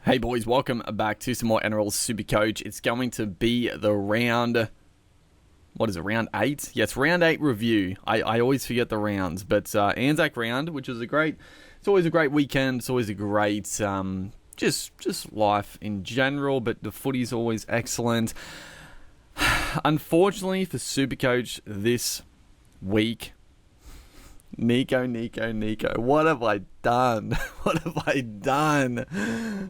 Hey boys, welcome back to some more Nrl Supercoach. It's going to be the round... What is it, round 8? Yes, round 8 review. I always forget the rounds, but Anzac round, which is a great... It's always a great weekend. It's always a great... just life in general, but the footy's always excellent. Unfortunately for Supercoach this week... Nicho. What have I done? What have I done?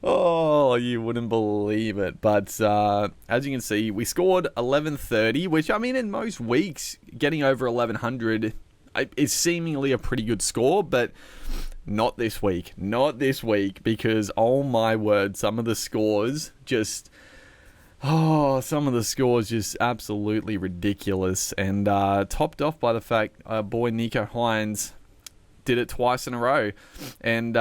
Oh, you wouldn't believe it. But as you can see, we scored 1130, which, I mean, in most weeks, getting over 1100 is seemingly a pretty good score, but not this week. Not this week, because, oh my word, some of the scores just absolutely ridiculous, and topped off by the fact our boy Nicho Hines did it twice in a row. And,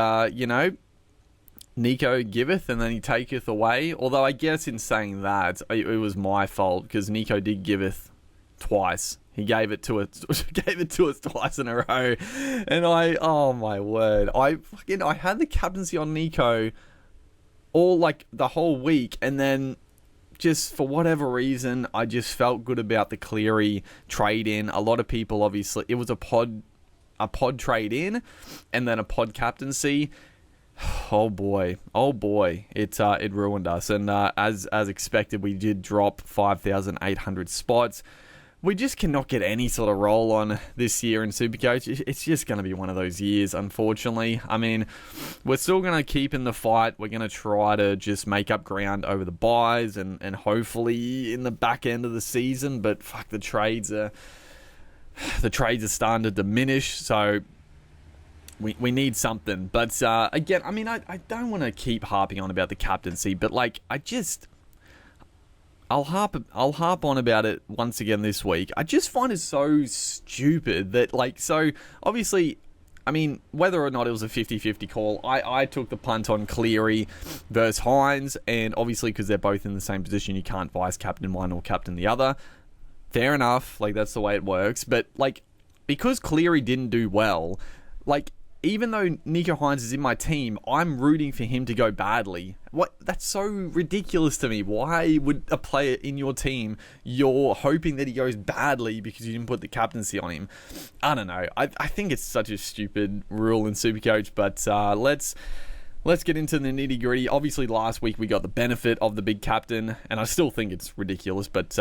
Nicho giveth and then he taketh away. Although I guess in saying that, it was my fault, because Nicho did giveth twice. He gave it to us twice in a row. And oh my word. I had the captaincy on Nicho all, like, the whole week, and then just for whatever reason, I just felt good about the Cleary trade in. A lot of people, obviously, it was a pod trade in, and then a pod captaincy. Oh boy, it ruined us. And as expected, we did drop 5,800 spots. We just cannot get any sort of roll on this year in Supercoach. It's just going to be one of those years, unfortunately. I mean, we're still going to keep in the fight. We're going to try to just make up ground over the buys and hopefully in the back end of the season. But fuck, the trades are starting to diminish. So we need something. But again, I mean, I don't want to keep harping on about the captaincy, but like I'll harp on about it once again this week. I just find it so stupid that, like, so obviously, I mean, whether or not it was a 50-50 call, I took the punt on Cleary versus Hines, and obviously because they're both in the same position, you can't vice captain one or captain the other. Fair enough, like, that's the way it works. But, like, because Cleary didn't do well, like, even though Nicho Hines is in my team, I'm rooting for him to go badly. What? That's so ridiculous to me. Why would a player in your team, you're hoping that he goes badly because you didn't put the captaincy on him? I don't know. I think it's such a stupid rule in Supercoach, but let's get into the nitty gritty. Obviously, last week we got the benefit of the big captain, and I still think it's ridiculous, but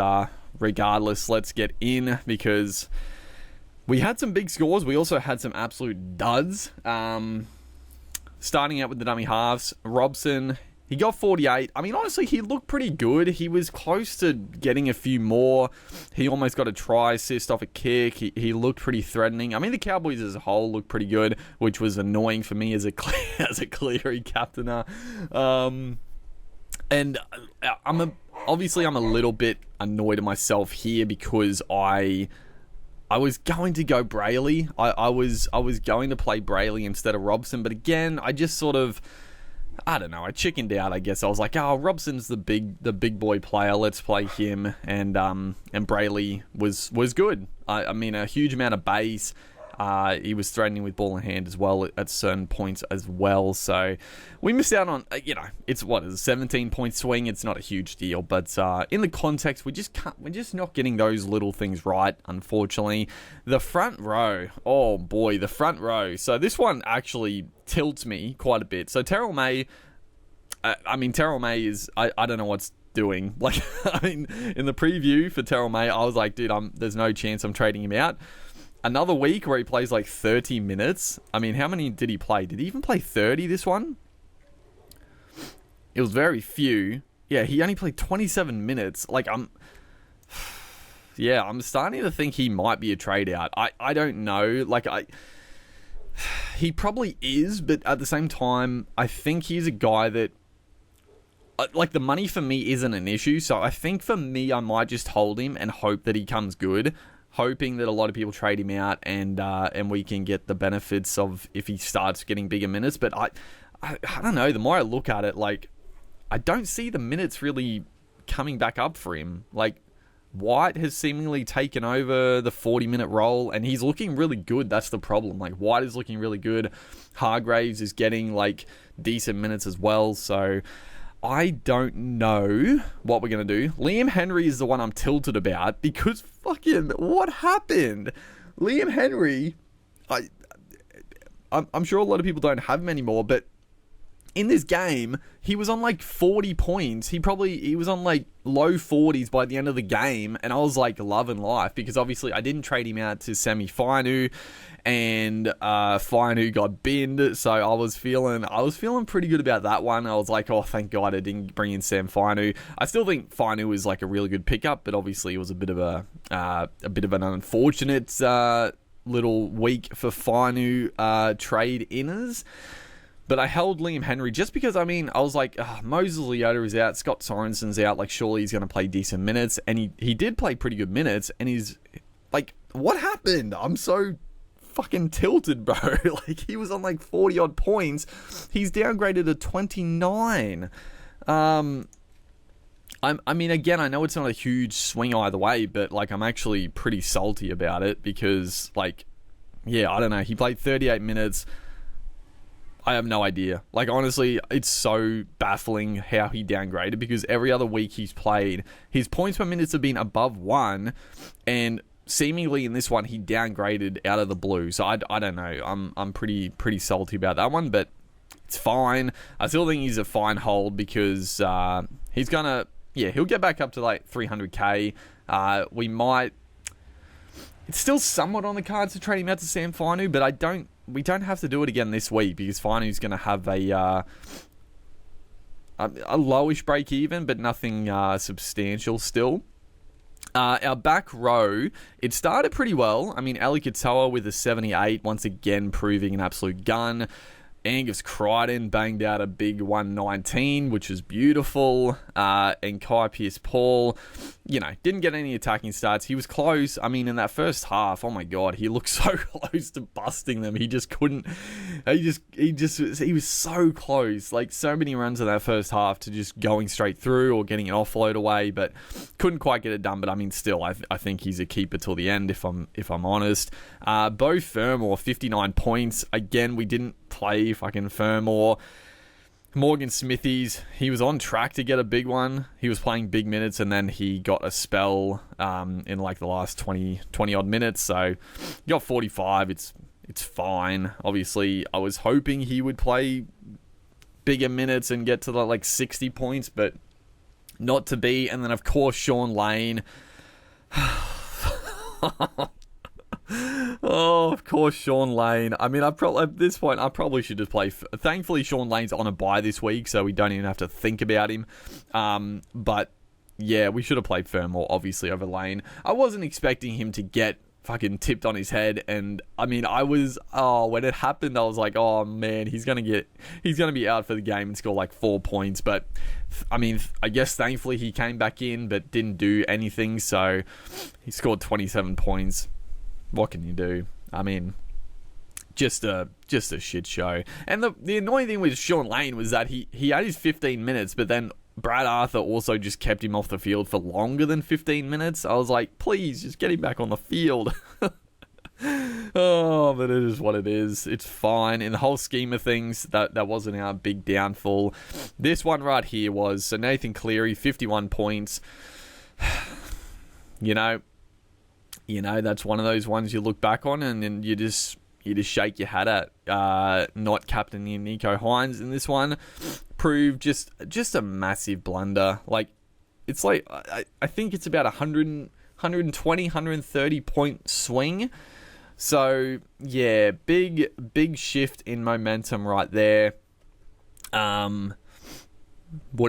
regardless, let's get in, because we had some big scores. We also had some absolute duds. Starting out with the dummy halves, Robson, he got 48. I mean, honestly, he looked pretty good. He was close to getting a few more. He almost got a try assist off a kick. He looked pretty threatening. I mean, the Cowboys as a whole looked pretty good, which was annoying for me as a Cleary captainer. And I'm a little bit annoyed at myself here, because I was going to go Brayley. I was going to play Brayley instead of Robson, but again, I just sort of, I don't know, I chickened out, I guess. I was like, Robson's the big boy player, let's play him, and Brayley was good. I mean, a huge amount of base. He was threatening with ball in hand as well at certain points as well. So we missed out on, it's a 17-point swing. It's not a huge deal, but in the context, we're just not getting those little things right, unfortunately. The front row, oh boy, the front row. So this one actually tilts me quite a bit. So Terrell May is, I don't know what's doing. Like, I mean, in the preview for Terrell May, I was like, dude, there's no chance I'm trading him out. Another week where he plays like 30 minutes. I mean, how many did he play? Did he even play 30 this one? It was very few. Yeah, he only played 27 minutes. Like, I'm starting to think he might be a trade out. I don't know. Like, he probably is, but at the same time, I think he's a guy that, like, the money for me isn't an issue. So I think for me, I might just hold him and hope that he comes good, hoping that a lot of people trade him out, and we can get the benefits of if he starts getting bigger minutes. But I don't know. The more I look at it, like, I don't see the minutes really coming back up for him. Like, White has seemingly taken over the 40-minute role, and he's looking really good. That's the problem. Like, White is looking really good. Hargraves is getting, like, decent minutes as well. So I don't know what we're going to do. Liam Henry is the one I'm tilted about because fucking what happened? Liam Henry, I'm sure a lot of people don't have him anymore, but in this game, he was on like 40 points. He was on like low 40s by the end of the game, and I was like loving life because obviously I didn't trade him out to Semi Fainu, and Fainu got binned, so I was feeling pretty good about that one. I was like, oh, thank God I didn't bring in Sam Fainu. I still think Fainu is like a really good pickup, but obviously it was a bit of an unfortunate little week for Fainu trade inners. But I held Liam Henry just because, I was like, Moses Leota is out, Scott Sorensen's out, like, surely he's going to play decent minutes. And he did play pretty good minutes, and he's, like, what happened? I'm so fucking tilted, bro. Like, he was on, like, 40-odd points. He's downgraded to 29. Again, I know it's not a huge swing either way, but, like, I'm actually pretty salty about it because, like, yeah, I don't know. He played 38 minutes. I have no idea. Like, honestly, it's so baffling how he downgraded because every other week he's played, his points per minutes have been above 1, and seemingly in this one he downgraded out of the blue. So I don't know. I'm pretty salty about that one, but it's fine. I still think he's a fine hold because he's gonna, he'll get back up to like 300k. It's still somewhat on the cards to trade him out to Sam Fainu, but we don't have to do it again this week because Fainu's going to have a lowish break even, but nothing substantial still. Our back row, it started pretty well. Ali Katoa with a 78, once again proving an absolute gun. Angus Crichton banged out a big 119, which was beautiful. And Kai Pearce-Paul, didn't get any attacking starts. He was close. In that first half, oh my God, he looked so close to busting them. He just couldn't. He was so close. Like, so many runs in that first half to just going straight through or getting an offload away, but couldn't quite get it done. But still, I think he's a keeper till the end, if I'm honest. Beau Fermor, 59 points. Again, we didn't play fucking Fermor. Morgan Smithies, he was on track to get a big one. He was playing big minutes, and then he got a spell in like the last 20 odd minutes. So he got 45. It's fine. Obviously, I was hoping he would play bigger minutes and get to the, like 60 points, but not to be. And then of course Sean Lane. Oh, of course, Sean Lane. At this point, I probably should just play. Thankfully, Sean Lane's on a bye this week, so we don't even have to think about him. But yeah, we should have played Fermor, obviously, over Lane. I wasn't expecting him to get fucking tipped on his head, and when it happened, I was like, oh man, he's gonna be out for the game and score like 4 points. But I guess thankfully he came back in, but didn't do anything. So he scored 27 points. What can you do? Just a shit show. And the annoying thing with Sean Lane was that he had his 15 minutes, but then Brad Arthur also just kept him off the field for longer than 15 minutes. I was like, please, just get him back on the field. Oh, but it is what it is. It's fine. In the whole scheme of things, that wasn't our big downfall. This one right here was, so Nathan Cleary, 51 points. That's one of those ones you look back on and then you just shake your hat at. Not captaining Nicho Hines in this one proved just a massive blunder. Like, it's like, I think it's about 120, 130 point swing. So yeah, big shift in momentum right there. Would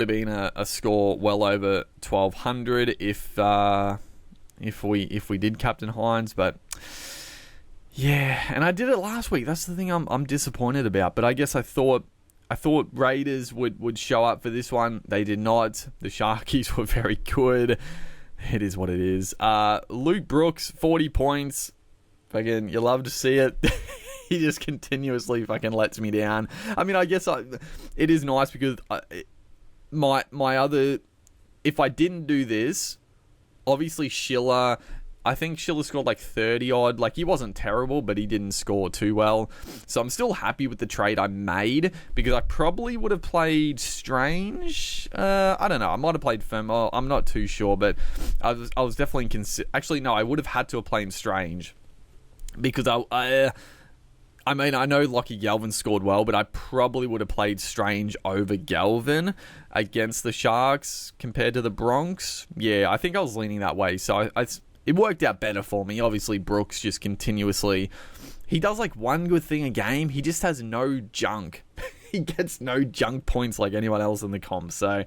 have been a score well over 1,200 if we did captain Hines, but yeah, and I did it last week. That's the thing I'm disappointed about. But I guess I thought Raiders would show up for this one. They did not. The Sharkies were very good. It is what it is. Luke Brooks, 40 points. Fucking, you love to see it. He just continuously fucking lets me down. I guess it is nice because my other, if I didn't do this, Obviously, Schiller, I think Schiller scored like 30 odd. Like, he wasn't terrible, but he didn't score too well. So I'm still happy with the trade I made, because I probably would have played Strange. I don't know. I might have played Firmo. I'm not too sure, but I was definitely actually, no, I would have had to have played Strange, because I mean, I know Lockie Galvin scored well, but I probably would have played Strange over Galvin against the Sharks compared to the Bronx. Yeah, I think I was leaning that way. So it worked out better for me. Obviously, Brooks just continuously... He does like one good thing a game. He just has no junk. He gets no junk points like anyone else in the comp. So,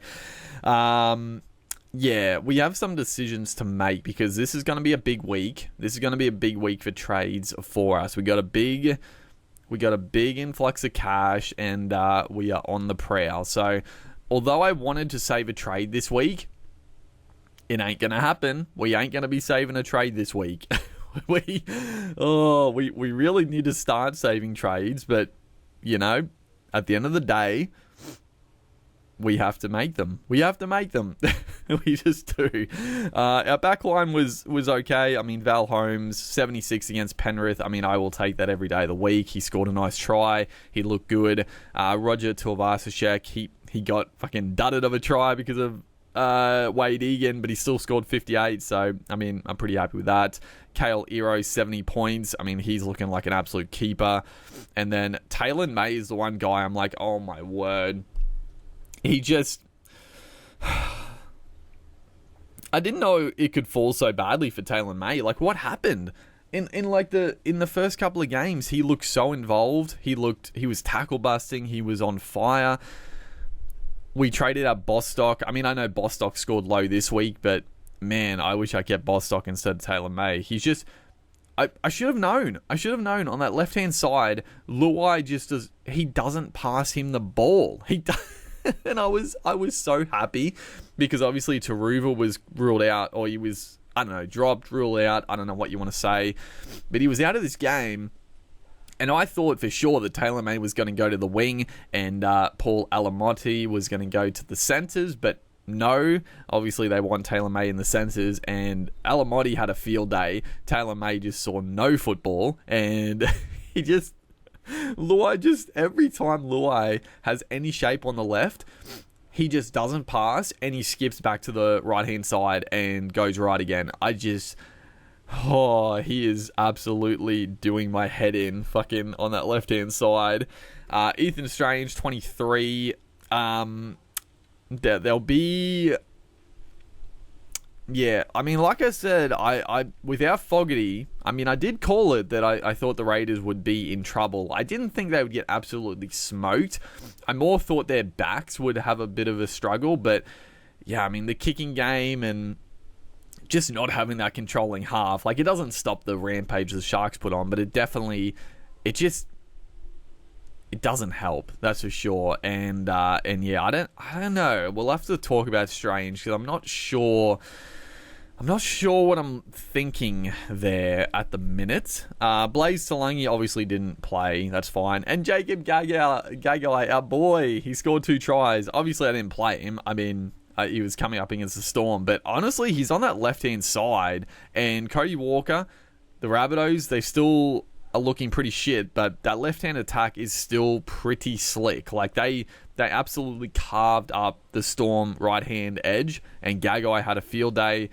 yeah, we have some decisions to make, because this is going to be a big week. This is going to be a big week for trades for us. We got a big influx of cash, and we are on the prowl. So, although I wanted to save a trade this week, it ain't going to happen. We ain't going to be saving a trade this week. we really need to start saving trades, but, you know, at the end of the day, we have to make them. We just do. Our backline was okay. I mean, Val Holmes, 76 against Penrith. I mean, I will take that every day of the week. He scored a nice try. He looked good. Roger Tuivasa-Sheck, he got fucking dudded of a try because of Wade Egan, but he still scored 58. So, I mean, I'm pretty happy with that. Kale Ero, 70 points. I mean, he's looking like an absolute keeper. And then Taylor May is the one guy I'm like, oh my word. He just... I didn't know it could fall so badly for Taylor May. Like, what happened? In the first couple of games, he looked so involved. He was tackle busting. He was on fire. We traded out Bostock. I mean, I know Bostock scored low this week, but man, I wish I kept Bostock instead of Taylor May. He's just... I should have known. On that left-hand side, Luai just does... He doesn't pass him the ball. He does... And I was so happy, because obviously Taruva was ruled out, or he was, I don't know, dropped, ruled out. I don't know what you want to say, but he was out of this game. And I thought for sure that Taylor May was going to go to the wing, and Paul Alamotti was going to go to the centres, but no. Obviously, they want Taylor May in the centres, and Alamotti had a field day. Taylor May just saw no football, and he just... Luai just, every time Luai has any shape on the left, he just doesn't pass, and he skips back to the right-hand side and goes right again. He is absolutely doing my head in fucking on that left-hand side. Ethan Strange, 23. There'll be... Yeah, I mean, like I said, I without Fogarty, I mean, I did call it that I thought the Raiders would be in trouble. I didn't think they would get absolutely smoked. I more thought their backs would have a bit of a struggle, but yeah, I mean, the kicking game and just not having that controlling half, like, it doesn't stop the rampage the Sharks put on, but it definitely, it doesn't help, that's for sure. And yeah, I don't know. We'll have to talk about Strange, because I'm not sure what I'm thinking there at the minute. Blaze Solangi obviously didn't play. That's fine. And Jacob Gagai, our boy, he scored 2 tries. Obviously, I didn't play him. I mean, he was coming up against the Storm. But honestly, he's on that left-hand side. And Cody Walker, the Rabbitohs, they still are looking pretty shit. But that left-hand attack is still pretty slick. Like, they absolutely carved up the Storm right-hand edge. And Gagai had a field day.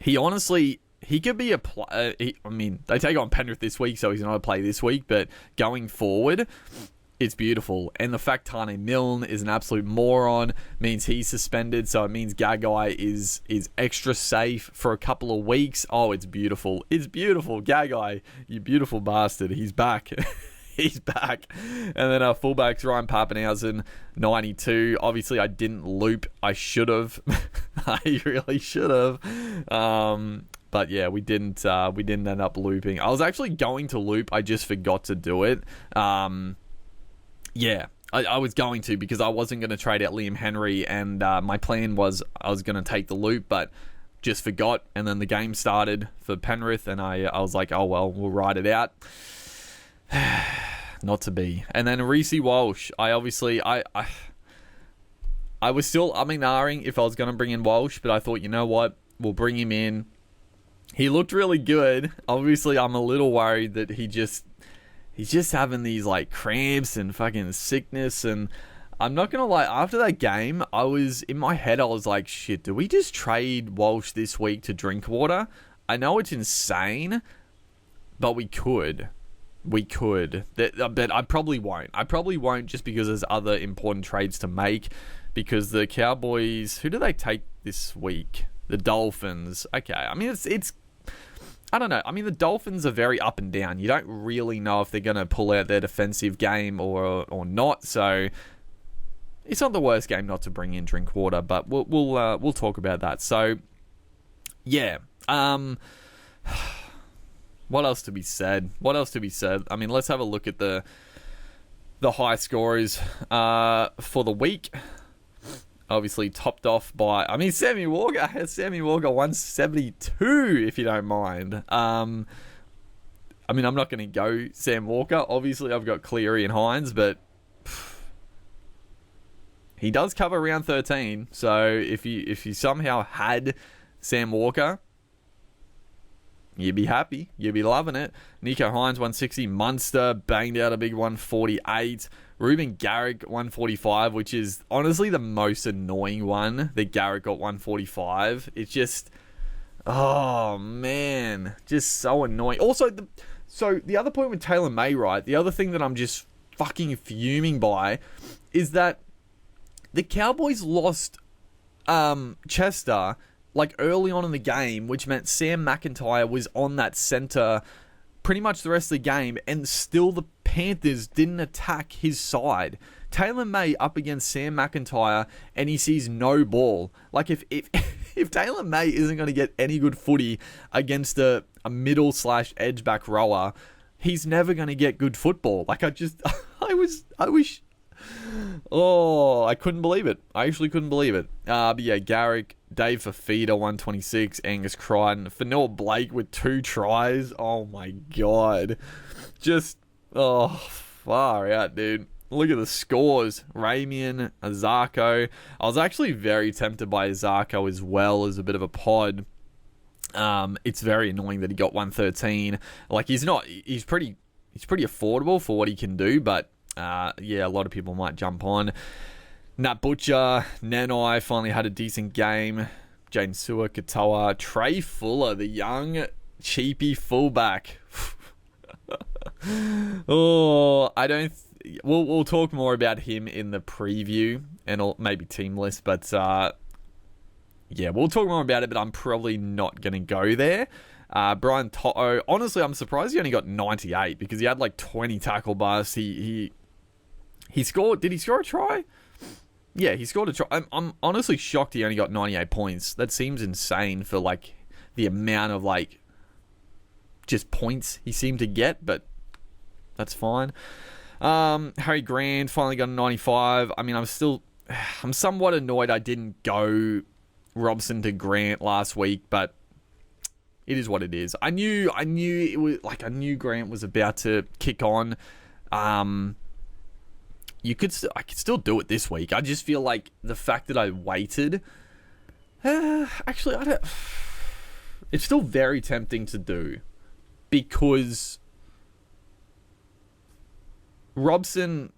He honestly, he could be I mean, they take on Penrith this week, so he's not a play this week, but going forward, it's beautiful. And the fact Tane Milne is an absolute moron means he's suspended, so it means Gagai is extra safe for a couple of weeks. Oh, it's beautiful. It's beautiful. Gagai, you beautiful bastard. He's back. He's back. And then our fullbacks, Ryan Papenhausen, 92. Obviously, I didn't loop. I should have. I really should have. But yeah, we didn't end up looping. I was actually going to loop. I just forgot to do it. Yeah, I was going to, because I wasn't going to trade out Liam Henry, and my plan was I was going to take the loop, but just forgot. And then the game started for Penrith, and I was like, oh well, we'll ride it out. Not to be. And then Reece Walsh, I I was still umming if I was going to bring in Walsh, but I thought, you know what? We'll bring him in. He looked really good. Obviously, I'm a little worried that he's just having these like cramps and fucking sickness. And I'm not going to lie, after that game, in my head, I was like, shit, do we just trade Walsh this week to Drinkwater? I know it's insane, but we could. But I probably won't. I probably won't just because there's other important trades to make. Because the Cowboys, who do they take this week? The Dolphins. Okay, I mean, it's I don't know. I mean, the Dolphins are very up and down. You don't really know if they're going to pull out their defensive game or not. So it's not the worst game not to bring in Drinkwater, but we'll talk about that. So yeah, what else to be said? I mean, let's have a look at the high scorers for the week. Obviously topped off by, Sammy Walker. 172, if you don't mind. I'm not going to go Sam Walker. Obviously, I've got Cleary and Hines, but he does cover round 13. So if you somehow had Sam Walker, you'd be happy. You'd be loving it. Nicho Hines, 160. Munster banged out a big 148. Ruben Garrick, 145, which is honestly the most annoying one that Garrick got 145. It's just, oh man, just so annoying. Also, the other point with Taylor May, right? The other thing that I'm just fucking fuming by is that the Cowboys lost Chester like early on in the game, which meant Sam McIntyre was on that center pretty much the rest of the game, and still the Panthers didn't attack his side. Taylor May up against Sam McIntyre, and he sees no ball. Like, if Taylor May isn't going to get any good footy against a middle/edge back rower, he's never going to get good football. Like, I wish. Oh, I couldn't believe it. I actually couldn't believe it. But yeah, Garrick, Dave Fafita, 126, Angus Crichton, Fanua Blake with 2 tries. Oh my god. Just, far out, dude. Look at the scores. Ramian, Azarko. I was actually very tempted by Azarko as well as a bit of a pod. It's very annoying that he got 113. Like, he's pretty affordable for what he can do, but yeah, a lot of people might jump on. Nat Butcher, Nanai finally had a decent game. Jaden Sewer, Katoa, Trey Fuller, the young cheapy fullback. We'll talk more about him in the preview and maybe team list, but yeah, we'll talk more about it, but I'm probably not going to go there. Brian To'o, honestly, I'm surprised he only got 98 because he had like 20 tackle busts. He scored. Did he score a try? Yeah, he scored a try. I'm honestly shocked he only got 98 points. That seems insane for like the amount of like just points he seemed to get, but that's fine. Harry Grant finally got a 95. I mean, I'm somewhat annoyed I didn't go Robson to Grant last week, but it is what it is. I knew it was like, I knew Grant was about to kick on. I could still do it this week. I just feel like the fact that I waited, actually, it's still very tempting to do because Robson,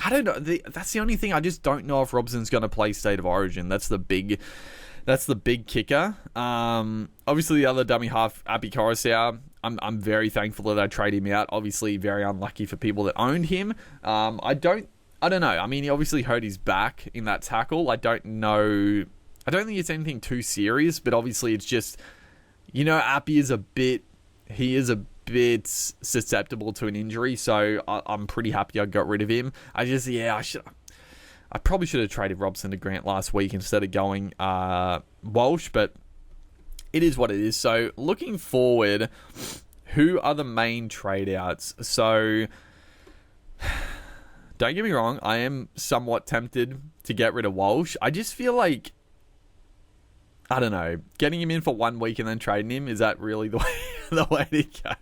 I don't know. That's the only thing. I just don't know if Robson's going to play State of Origin. That's the big kicker. Obviously, the other dummy half, Api Coruscant, I'm very thankful that I traded him out. Obviously, very unlucky for people that owned him. I don't know. I mean, he obviously hurt his back in that tackle. I don't know. I don't think it's anything too serious, but obviously it's just, Api is a bit susceptible to an injury, so I'm pretty happy I got rid of him. I probably should have traded Robson to Grant last week instead of going Walsh, but it is what it is. So looking forward, who are the main trade outs? So don't get me wrong, I am somewhat tempted to get rid of Walsh. I just feel like, I don't know, getting him in for 1 week and then trading him, is that really the way to go?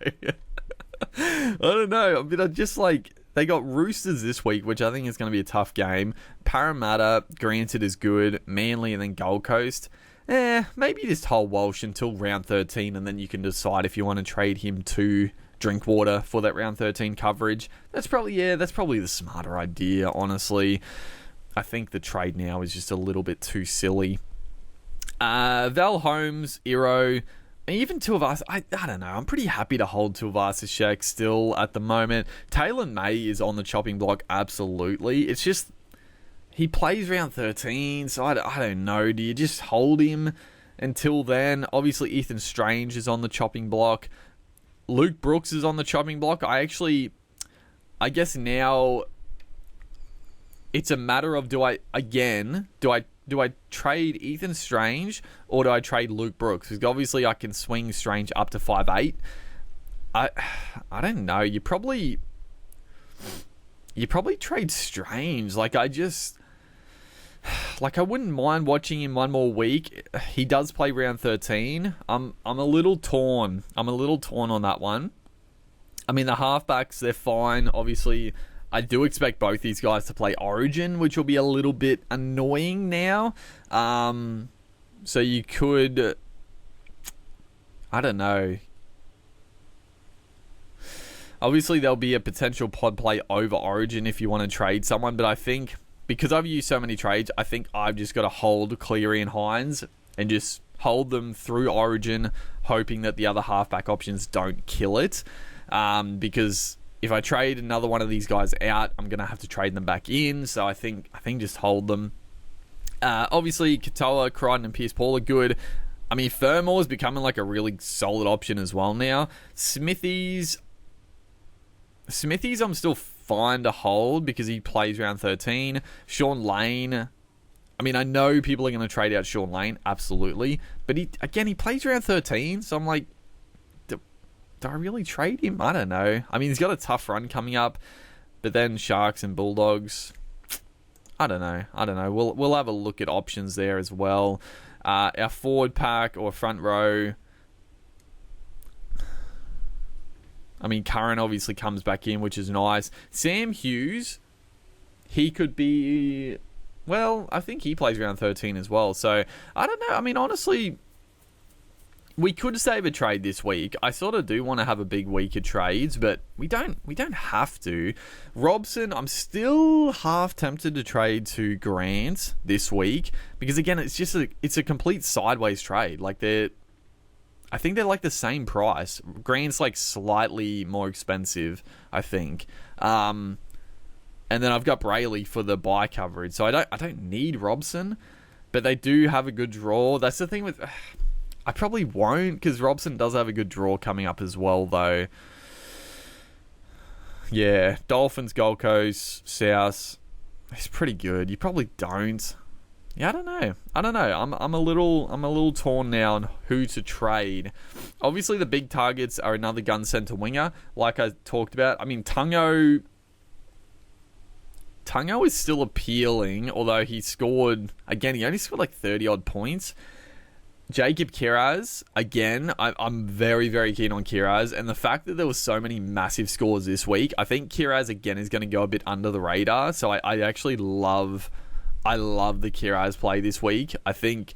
I don't know. I mean, I just like, They got Roosters this week, which I think is going to be a tough game. Parramatta, granted, is good. Manly and then Gold Coast. Maybe just hold Walsh until round 13, and then you can decide if you want to trade him to Drinkwater for that round 13 coverage. That's probably the smarter idea, honestly. I think the trade now is just a little bit too silly. Val Holmes, Iro, even Tuivasa, I don't know. I'm pretty happy to hold Tuivasa-Sheck still at the moment. Taylor May is on the chopping block, absolutely. It's just, he plays round 13, so I don't know. Do you just hold him until then? Obviously, Ethan Strange is on the chopping block. Luke Brooks is on the chopping block. I guess now it's a matter of do I trade Ethan Strange or do I trade Luke Brooks? Because obviously I can swing Strange up to 5'8". I don't know. You probably trade Strange. I wouldn't mind watching him one more week. He does play round 13. I'm a little torn. On that one. I mean, the halfbacks, they're fine. Obviously, I do expect both these guys to play Origin, which will be a little bit annoying now. So you could, I don't know. Obviously, there'll be a potential pod play over Origin if you want to trade someone, but I think because I've used so many trades, I think I've just got to hold Cleary and Hines and just hold them through Origin, hoping that the other halfback options don't kill it. Because if I trade another one of these guys out, I'm going to have to trade them back in. So I think just hold them. Obviously, Katoa, Crichton, and Pierce-Paul are good. I mean, Fermor is becoming like a really solid option as well now. Smithies, I'm still fine to hold because he plays round 13. Sean Lane, I mean, I know people are going to trade out Sean Lane, absolutely. But he plays round 13, so I'm like, do I really trade him? I don't know. I mean, he's got a tough run coming up, but then Sharks and Bulldogs, I don't know. We'll have a look at options there as well. Our forward pack or front row, I mean, Curran obviously comes back in, which is nice. Sam Hughes, he could be, well, I think he plays around 13 as well. So, I don't know. I mean, honestly, we could save a trade this week. I sort of do want to have a big week of trades, but we don't have to. Robson, I'm still half tempted to trade to Grant this week because, again, it's a complete sideways trade. I think they're like the same price. Grant's like slightly more expensive, I think. And then I've got Brayley for the buy coverage. So I don't need Robson, but they do have a good draw. That's the thing with, I probably won't because Robson does have a good draw coming up as well, though. Yeah, Dolphins, Gold Coast, South. It's pretty good. You probably don't. Yeah, I don't know. I'm a little torn now on who to trade. Obviously, the big targets are another gun centre winger, like I talked about. I mean, Tungo is still appealing, although he only scored like 30-odd points. Jacob Kiraz, again, I'm very, very keen on Kiraz, and the fact that there was so many massive scores this week, I think Kiraz, again, is going to go a bit under the radar, so I actually love the Kiraz play this week. I think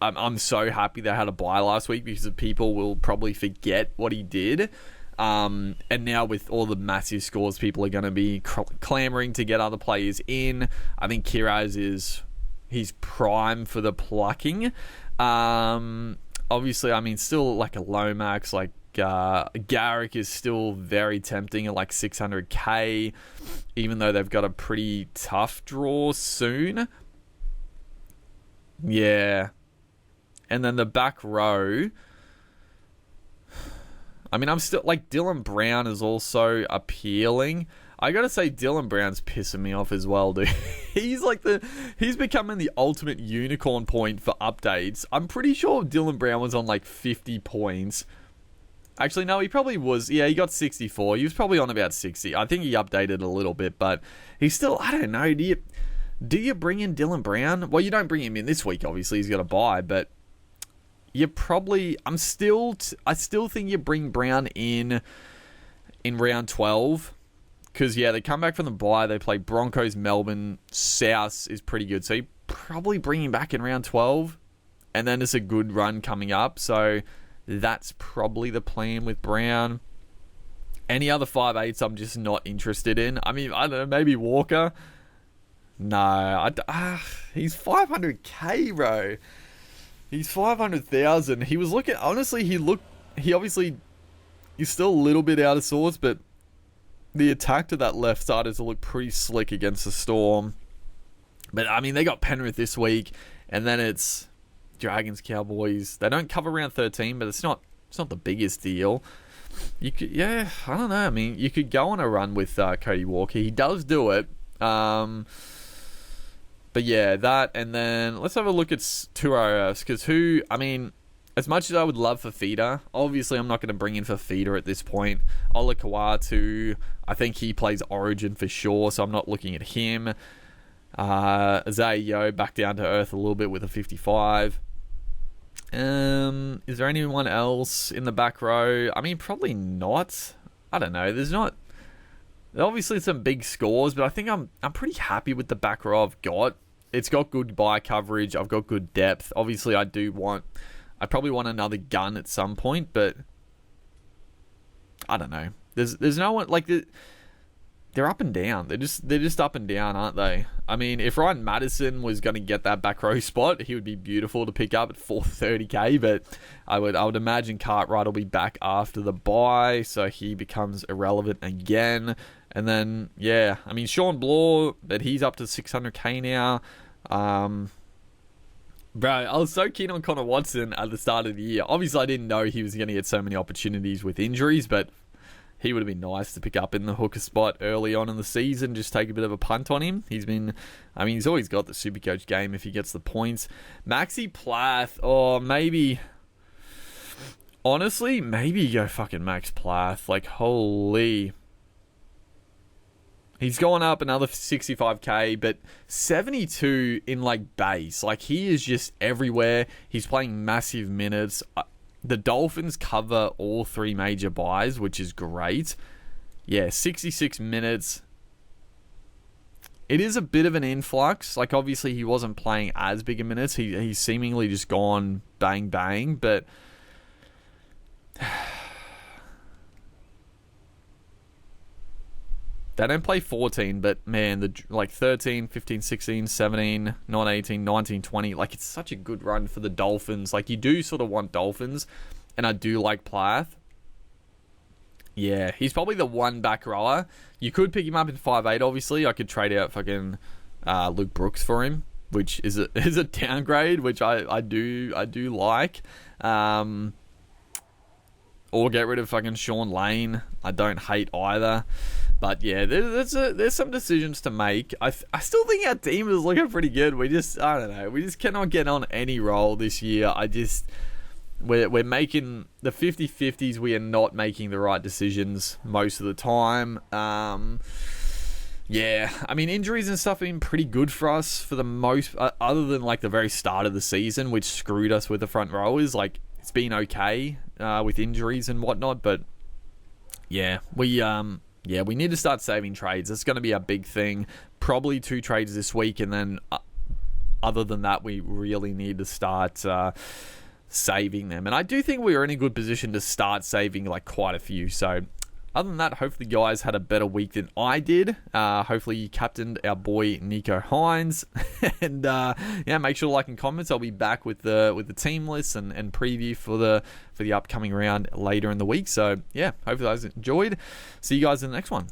I'm so happy they had a bye last week because people will probably forget what he did. And now with all the massive scores, people are going to be clamoring to get other players in. I think Kiraz he's prime for the plucking. Obviously, I mean, still like a Lomax, like Garrick is still very tempting at like 600k, even though they've got a pretty tough draw soon. Yeah. And then the back row, I mean, I'm still like Dylan Brown is also appealing. I gotta say, Dylan Brown's pissing me off as well, dude. He's becoming the ultimate unicorn point for updates. I'm pretty sure Dylan Brown was on like 50 points. Actually, no, he probably was. Yeah, he got 64. He was probably on about 60. I think he updated a little bit, but he's still, I don't know. Do you bring in Dylan Brown? Well, you don't bring him in this week, obviously. He's got to buy, but you probably, I still think you bring Brown in round 12. Because, yeah, they come back from the bye. They play Broncos, Melbourne. South is pretty good. So you probably bring him back in round 12. And then it's a good run coming up. So that's probably the plan with Brown. Any other 5'8s I'm just not interested in. I mean, I don't know, maybe Walker. No, he's 500k, bro. He's 500,000. He was looking, honestly, he obviously, he's still a little bit out of sorts, but the attack to that left side is to look pretty slick against the Storm. But, I mean, they got Penrith this week, and then it's Dragons, Cowboys. They don't cover round 13, but it's not the biggest deal. You could, yeah, I don't know. I mean, you could go on a run with Cody Walker. He does do it. But yeah, that, and then let's have a look at Tuares, because I mean, as much as I would love Fafita, obviously I'm not going to bring in Fafita at this point. Ola Kawatu, I think he plays Origin for sure, so I'm not looking at him. Isaiah Yeo back down to earth a little bit with a 55. Is there anyone else in the back row? I mean, probably not. I don't know. There's obviously some big scores, but I think I'm pretty happy with the back row I've got. It's got good bye coverage. I've got good depth. Obviously, I probably want another gun at some point, but I don't know. There's no one like they're up and down. They're just up and down, aren't they? I mean, if Ryan Madison was going to get that back row spot, he would be beautiful to pick up at 430k. But I would imagine Cartwright will be back after the bye, so he becomes irrelevant again. And then yeah, I mean Sean Bloor, but he's up to 600k now. Bro, I was so keen on Connor Watson at the start of the year. Obviously, I didn't know he was going to get so many opportunities with injuries, but he would have been nice to pick up in the hooker spot early on in the season, just take a bit of a punt on him. He's always got the Supercoach game if he gets the points. Maxi Plath, honestly, maybe you go fucking Max Plath. Like, holy. He's gone up another 65k, but 72 in, like, base. Like, he is just everywhere. He's playing massive minutes. The Dolphins cover all three major buys, which is great. Yeah, 66 minutes. It is a bit of an influx. Like, obviously, he wasn't playing as big a minutes. He's seemingly just gone bang, bang, but they don't play 14, but man, 13, 15, 16, 17, not 18, 19, 20. Like, it's such a good run for the Dolphins. Like, you do sort of want Dolphins, and I do like Plath. Yeah, he's probably the one back rower. You could pick him up in 5'8", obviously. I could trade out fucking Luke Brooks for him, which is a downgrade, which I do like. Or get rid of fucking Sean Lane. I don't hate either. But yeah, there's some decisions to make. I still think our team is looking pretty good. I don't know. We just cannot get on any roll this year. We're making the 50-50s. We are not making the right decisions most of the time. Yeah, I mean, injuries and stuff have been pretty good for us for the most, other than like the very start of the season, which screwed us with the front rowers. Like, it's been okay with injuries and whatnot, but yeah, we need to start saving trades. That's going to be a big thing. Probably 2 trades this week, and then other than that, we really need to start saving them. And I do think we are in a good position to start saving like quite a few. So other than that, hopefully you guys had a better week than I did. Hopefully you captained our boy Nicho Hines. And yeah, make sure to like and comments. I'll be back with the team list and preview for the upcoming round later in the week. So yeah, hopefully you guys enjoyed. See you guys in the next one.